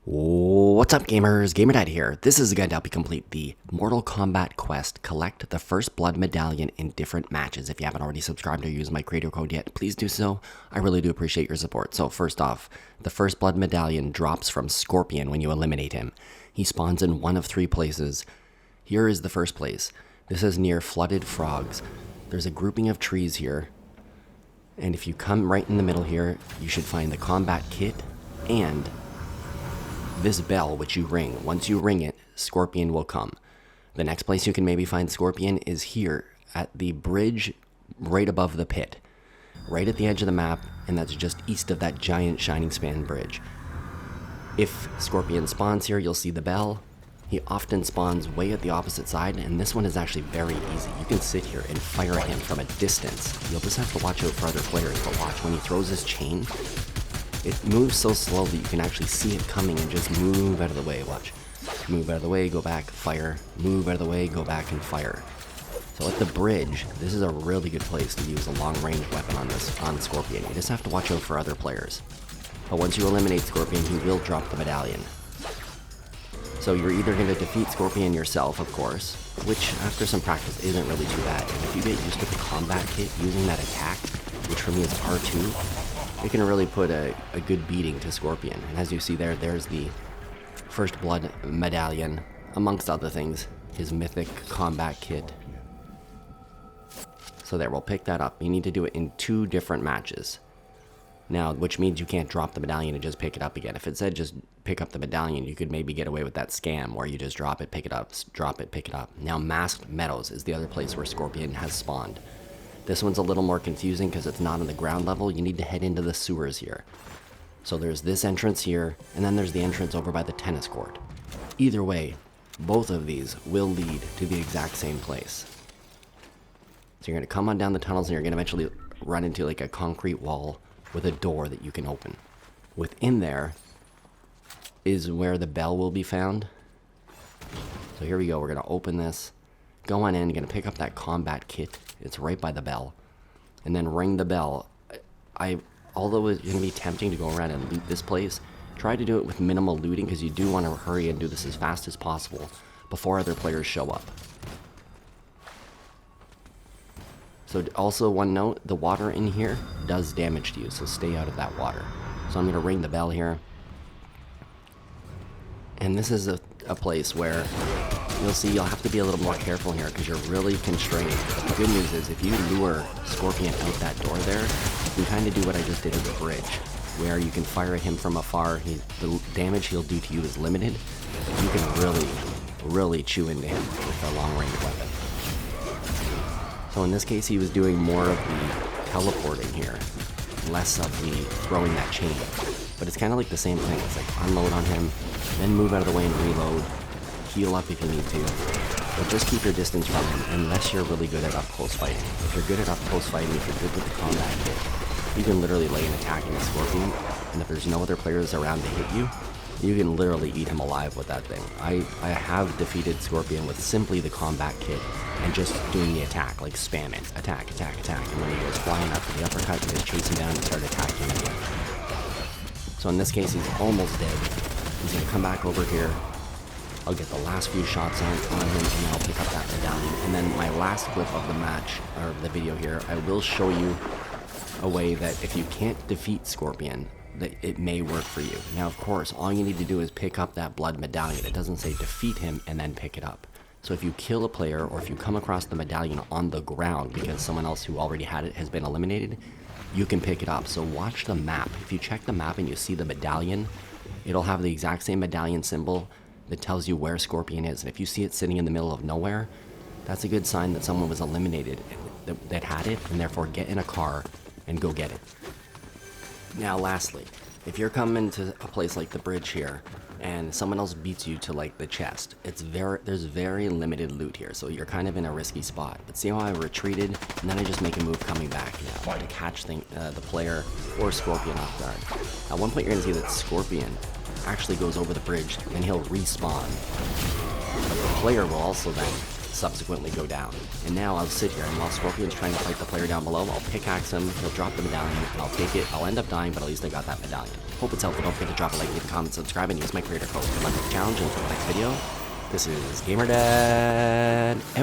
What's up, gamers? GamerDad here. This is a guide to help you complete the Mortal Kombat quest. Collect the First Blood Medallion in different matches. If you haven't already subscribed or used my creator code yet, please do so. I really do appreciate your support. So first off, the First Blood Medallion drops from Scorpion when you eliminate him. He spawns in one of three places. Here is the first place. This is near Flooded Frogs. There's a grouping of trees here. And if you come right in the middle here, you should find the combat kit and this bell, which you ring. Once you ring it, Scorpion will come. The next place you can maybe find Scorpion is here at the bridge right above the pit, right at the edge of the map, and that's just east of that giant Shining Span bridge. If Scorpion spawns here, you'll see the bell. He often spawns way at the opposite side, and this one is actually very easy. You can sit here and fire at him from a distance. You'll just have to watch out for other players, but watch when he throws his chain. It moves so slowly you can actually see it coming and just move out of the way. Watch. Move out of the way, go back, fire. Move out of the way, go back and fire. So at the bridge, this is a really good place to use a long-range weapon on Scorpion. You just have to watch out for other players. But once you eliminate Scorpion, he will drop the medallion. So you're either going to defeat Scorpion yourself, of course, which after some practice isn't really too bad. And if you get used to the combat kit using that attack, which for me is R2, it can really put a good beating to Scorpion. And as you see there, there's the First Blood Medallion, amongst other things, his mythic combat kit. So there, we'll pick that up. You need to do it in 2 different matches. Now, which means you can't drop the medallion and just pick it up again. If it said just pick up the medallion, you could maybe get away with that scam where you just drop it, pick it up, drop it, pick it up. Now, Masked Meadows is the other place where Scorpion has spawned. This one's a little more confusing because it's not on the ground level. You need to head into the sewers here. So there's this entrance here, and then there's the entrance over by the tennis court. Either way, both of these will lead to the exact same place. So you're going to come on down the tunnels and you're going to eventually run into like a concrete wall with a door that you can open. Within there is where the bell will be found. So here we go. We're going to open this. Go on in. You're going to pick up that combat kit. It's right by the bell. And then ring the bell. Although it's going to be tempting to go around and loot this place, try to do it with minimal looting because you do want to hurry and do this as fast as possible before other players show up. So also one note, the water in here does damage to you, so stay out of that water. So I'm going to ring the bell here. And this is a place where you'll see you'll have to be a little more careful here because you're really constrained. But the good news is if you lure Scorpion out that door there, you can kind of do what I just did at the bridge, where you can fire at him from afar. The damage he'll do to you is limited. You can really chew into him with a long-range weapon. So in this case, he was doing more of the teleporting here, less of the throwing that chain. But it's kind of like the same thing. It's like unload on him, then move out of the way and reload. Heal up if you need to, but just keep your distance from him unless you're really good at up-close fighting. If you're good at up-close fighting, if you're good with the combat kit, you can literally lay an attack in a Scorpion, and if there's no other players around to hit you, you can literally eat him alive with that thing. I have defeated Scorpion with simply the combat kit and just doing the attack, like spam it, attack, attack, attack, and when he goes flying up for the uppercut, you just chase him down and start attacking him again. So in this case, he's almost dead. He's going to come back over here. I'll get the last few shots on him, and then I'll pick up that medallion. And then my last clip of the match, or the video here, I will show you a way that if you can't defeat Scorpion, that it may work for you. Now, of course, all you need to do is pick up that blood medallion. It doesn't say defeat him and then pick it up. So if you kill a player, or if you come across the medallion on the ground because someone else who already had it has been eliminated, you can pick it up. So watch the map. If you check the map and you see the medallion, it'll have the exact same medallion symbol that tells you where Scorpion is. And if you see it sitting in the middle of nowhere, that's a good sign that someone was eliminated that had it, and therefore get in a car and go get it. Now lastly, if you're coming to a place like the bridge here and someone else beats you to like the chest, there's very limited loot here, so you're kind of in a risky spot. But see how I retreated and then I just make a move coming back now to catch the player or Scorpion off guard. At one point you're going to see that Scorpion actually goes over the bridge and he'll respawn, but the player will also then subsequently go down. And now I'll sit here, and while Scorpion's trying to fight the player down below, I'll pickaxe him, he'll drop the medallion, and I'll take it. I'll end up dying, but at least I got that medallion. Hope it's helpful. Don't forget to drop a like, leave a comment, subscribe, and use my creator code. Good luck with the challenge, and until the next video, this is GamerDad out.